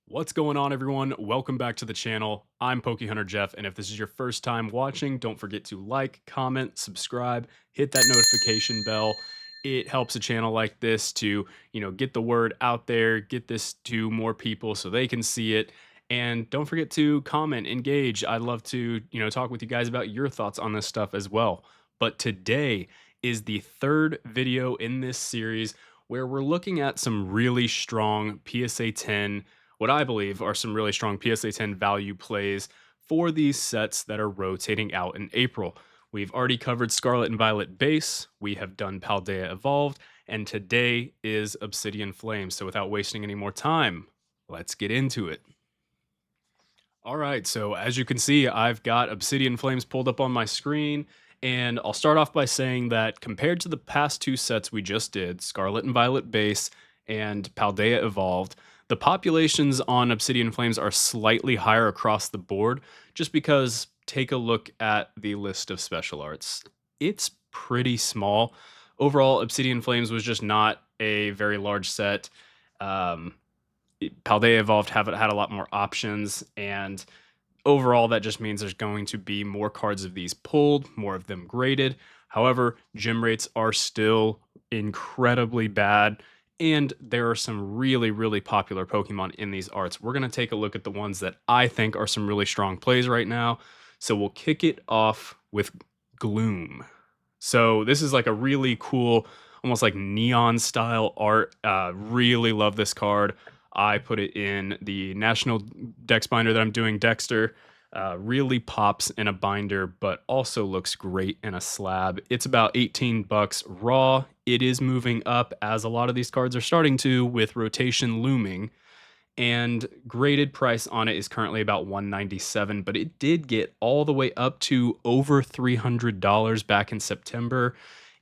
What's going on, everyone? Welcome back to the channel. I'm Hunter Jeff, and if this is your first time watching, don't forget to like, comment, subscribe, hit that notification bell. It helps a channel like this to, get the word out there, get this to more people so they can see it. And don't forget to comment, engage. I'd love to, talk with you guys about your thoughts on this stuff as well. But today is the third video in this series where we're looking at some really strong PSA 10, what I believe are some really strong PSA 10 value plays for these sets that are rotating out in April. We've already covered Scarlet and Violet Base, we have done Paldea Evolved, and today is Obsidian Flames. So without wasting any more time, let's get into it. All right, so as you can see, I've got Obsidian Flames pulled up on my screen, and I'll start off by saying that compared to the past two sets we just did, Scarlet and Violet Base and Paldea Evolved, the populations on Obsidian Flames are slightly higher across the board, just because take a look at the list of special arts. It's pretty small. Overall, Obsidian Flames was just not a very large set. Paldea Evolved had a lot more options, and overall, that just means there's going to be more cards of these pulled, more of them graded. However, gem rates are still incredibly bad, and there are some really, really popular Pokemon in these arts. We're going to take a look at the ones that I think are some really strong plays right now. So we'll kick it off with Gloom. So this is like a really cool, almost like neon style art. Really love this card. I put it in the national dex binder that I'm doing, Dexter. Really pops in a binder, but also looks great in a slab. It's about 18 bucks raw. It is moving up, as a lot of these cards are starting to, with rotation looming. And graded price on it is currently about $197, but it did get all the way up to over $300 back in September.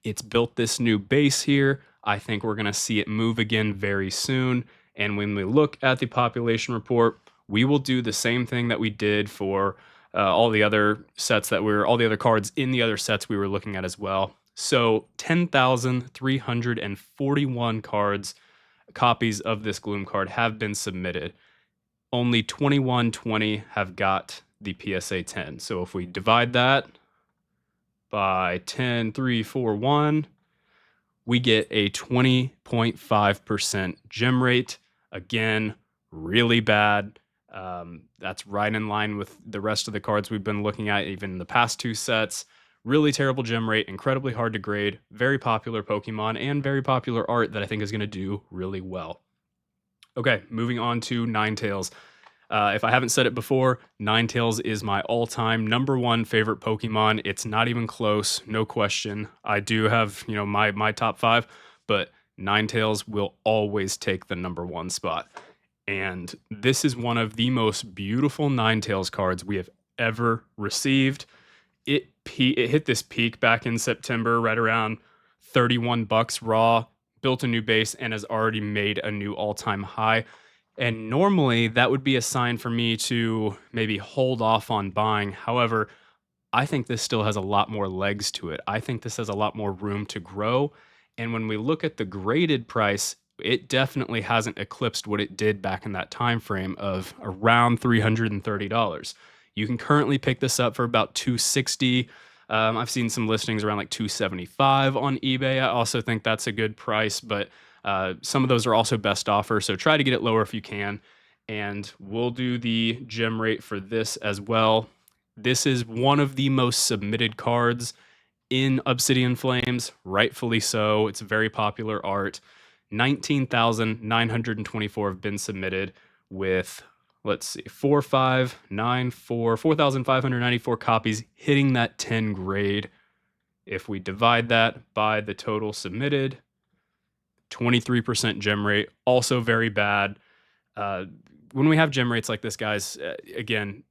It's built this new base here. I think we're going to see it move again very soon. And when we look at the population report, we will do the same thing that we did for all the other cards in the other sets we were looking at as well. So 10,341 copies of this Gloom card have been submitted. Only 2120 have got the PSA 10. So if we divide that by 10, 3, 4, 1, we get a 20.5% gem rate. Again, really bad. That's right in line with the rest of the cards we've been looking at, even in the past two sets. Really terrible gem rate, incredibly hard to grade, very popular Pokemon, and very popular art that I think is going to do really well. Okay, moving on to Ninetales. If I haven't said it before, Ninetales is my all-time #1 favorite Pokemon. It's not even close, no question. I do have, my top 5, but Ninetales will always take the #1 spot. And this is one of the most beautiful Ninetales cards we have ever received. It hit this peak back in September, right around 31 bucks raw, built a new base, and has already made a new all-time high. And normally that would be a sign for me to maybe hold off on buying. However, I think this still has a lot more legs to it. I think this has a lot more room to grow. And when we look at the graded price, it definitely hasn't eclipsed what it did back in that time frame of around $330. You can currently pick this up for about $260. I've seen some listings around like $275 on eBay. I also think that's a good price, but some of those are also best offer, so try to get it lower if you can. And we'll do the gem rate for this as well. This is one of the most submitted cards in Obsidian Flames, rightfully so. It's very popular art. 19,924 have been submitted with, let's see, 4,594 copies hitting that 10 grade. If we divide that by the total submitted, 23% gem rate, also very bad. When we have gem rates like this, guys, again,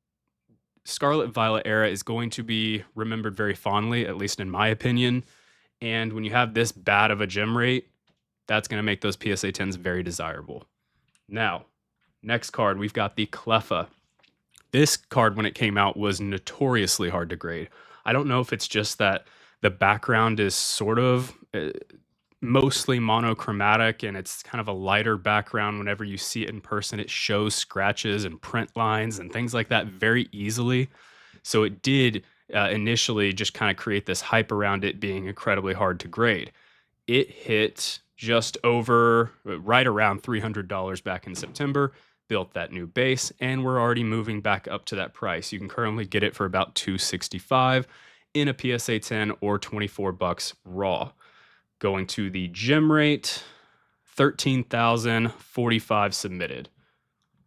Scarlet Violet era is going to be remembered very fondly, at least in my opinion. And when you have this bad of a gem rate, that's going to make those PSA 10s very desirable. Now, next card, we've got the Cleffa. This card, when it came out, was notoriously hard to grade. I don't know if it's just that the background is sort of mostly monochromatic, and it's kind of a lighter background. Whenever you see it in person, it shows scratches and print lines and things like that very easily. So it did initially just kind of create this hype around it being incredibly hard to grade. It hit just over, right around $300 back in September, built that new base, and we're already moving back up to that price. You can currently get it for about 265 in a PSA 10 or 24 bucks raw. Going to the gem rate, 13,045 submitted.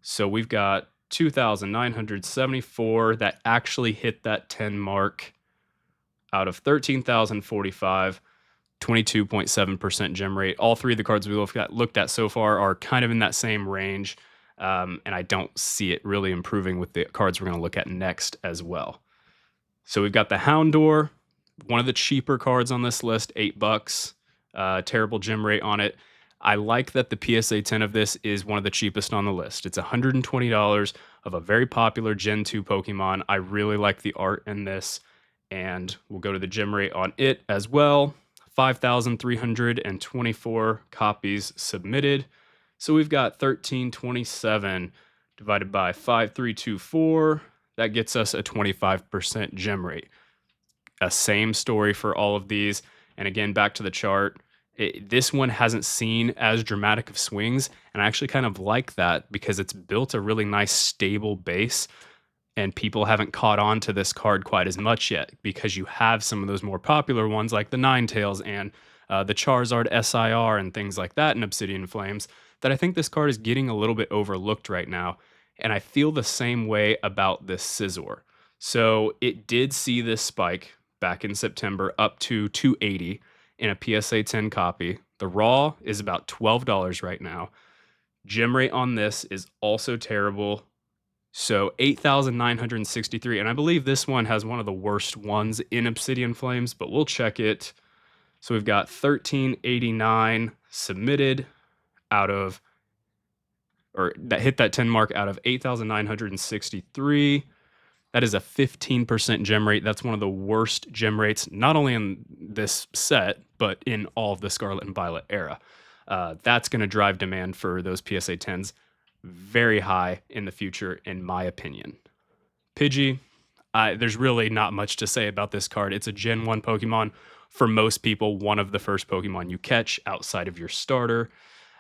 So we've got 2,974 that actually hit that 10 mark out of 13,045, 22.7% gem rate. All three of the cards we looked at so far are kind of in that same range, and I don't see it really improving with the cards we're going to look at next as well. So we've got the Houndour, one of the cheaper cards on this list, $8. Terrible gem rate on it. I like that the PSA 10 of this is one of the cheapest on the list. It's $120 of a very popular Gen 2 Pokemon. I really like the art in this, and we'll go to the gem rate on it as well. 5,324 copies submitted. So we've got 1327 divided by 5,324. That gets us a 25% gem rate. A same story for all of these. And again, back to the chart. This one hasn't seen as dramatic of swings, and I actually kind of like that because it's built a really nice stable base, and people haven't caught on to this card quite as much yet because you have some of those more popular ones like the Ninetales and the Charizard SIR and things like that in Obsidian Flames that I think this card is getting a little bit overlooked right now, and I feel the same way about this Scizor. So it did see this spike back in September up to 280 in a PSA 10 copy. The raw is about $12 right now. Gem rate on this is also terrible. So 8,963. And I believe this one has one of the worst ones in Obsidian Flames, but we'll check it. So we've got 1389 submitted out of, or that hit that 10 mark out of 8,963. That is a 15% gem rate. That's one of the worst gem rates, not only in this set, but in all of the Scarlet and Violet era. That's going to drive demand for those PSA 10s very high in the future, in my opinion. Pidgey, there's really not much to say about this card. It's a Gen 1 Pokemon. For most people, one of the first Pokemon you catch outside of your starter.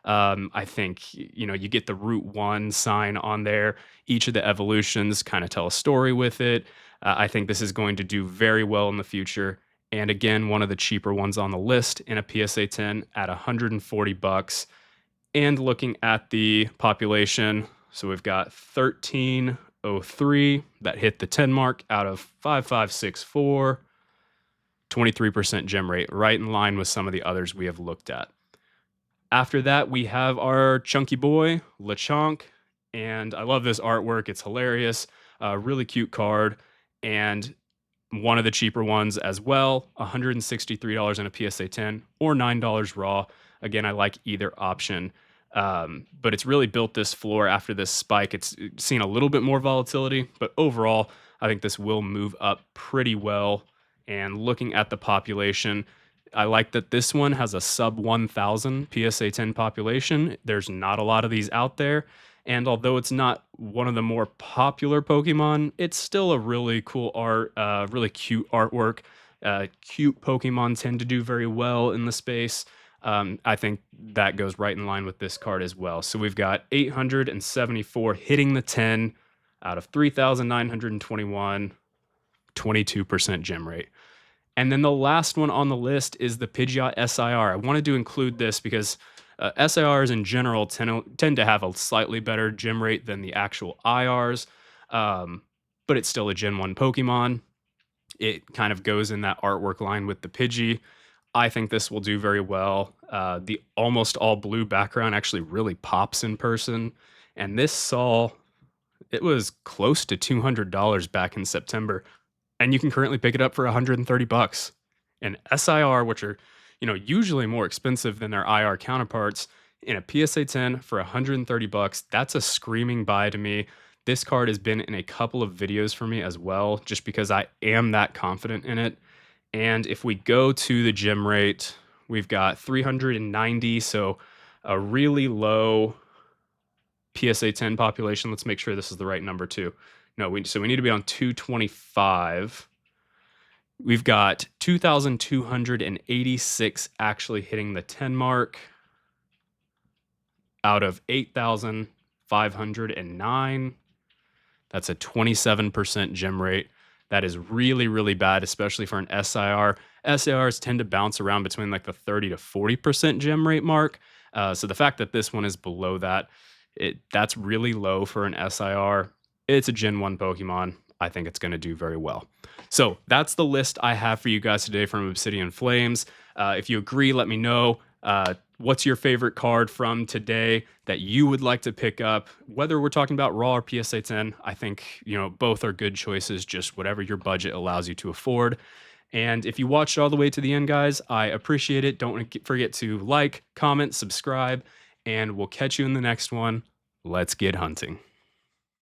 I think, you get the Route 1 sign on there. Each of the evolutions kind of tell a story with it. I think this is going to do very well in the future. And again, one of the cheaper ones on the list in a PSA 10 at $140. And looking at the population, so we've got 1303 that hit the 10 mark out of 5564. 23% gem rate, right in line with some of the others we have looked at. After that, we have our chunky boy, Lechonk, and I love this artwork. It's hilarious, really cute card, and one of the cheaper ones as well, $163 in a PSA 10 or $9 raw. Again, I like either option, but it's really built this floor after this spike. It's seen a little bit more volatility, but overall, I think this will move up pretty well. And looking at the population, I like that this one has a sub 1,000 PSA 10 population. There's not a lot of these out there. And although it's not one of the more popular Pokemon, it's still a really cool art, really cute artwork. Cute Pokemon tend to do very well in the space. I think that goes right in line with this card as well. So we've got 874 hitting the 10 out of 3,921, 22% gem rate. And then the last one on the list is the Pidgeot SIR. I wanted to include this because SIRs in general tend to have a slightly better gem rate than the actual IRs, but it's still a Gen 1 Pokemon. It kind of goes in that artwork line with the Pidgey. I think this will do very well. The almost all blue background actually really pops in person. And this it was close to $200 back in September. And you can currently pick it up for $130. And SIR, which are, usually more expensive than their IR counterparts, in a PSA 10 for $130, that's a screaming buy to me. This card has been in a couple of videos for me as well, just because I am that confident in it. And if we go to the gem rate, we've got 390, so a really low PSA 10 population. Let's make sure this is the right number too. No, so we need to be on 225. We've got 2,286 actually hitting the 10 mark out of 8,509. That's a 27% gem rate. That is really, really bad, especially for an SIR. SIRs tend to bounce around between like the 30 to 40% gem rate mark. So the fact that this one is below that, that's really low for an SIR. It's a Gen 1 Pokemon. I think it's going to do very well. So that's the list I have for you guys today from Obsidian Flames. If you agree, let me know. What's your favorite card from today that you would like to pick up? Whether we're talking about Raw or PSA 10, I think, both are good choices, just whatever your budget allows you to afford. And if you watched all the way to the end, guys, I appreciate it. Don't forget to like, comment, subscribe, and we'll catch you in the next one. Let's get hunting.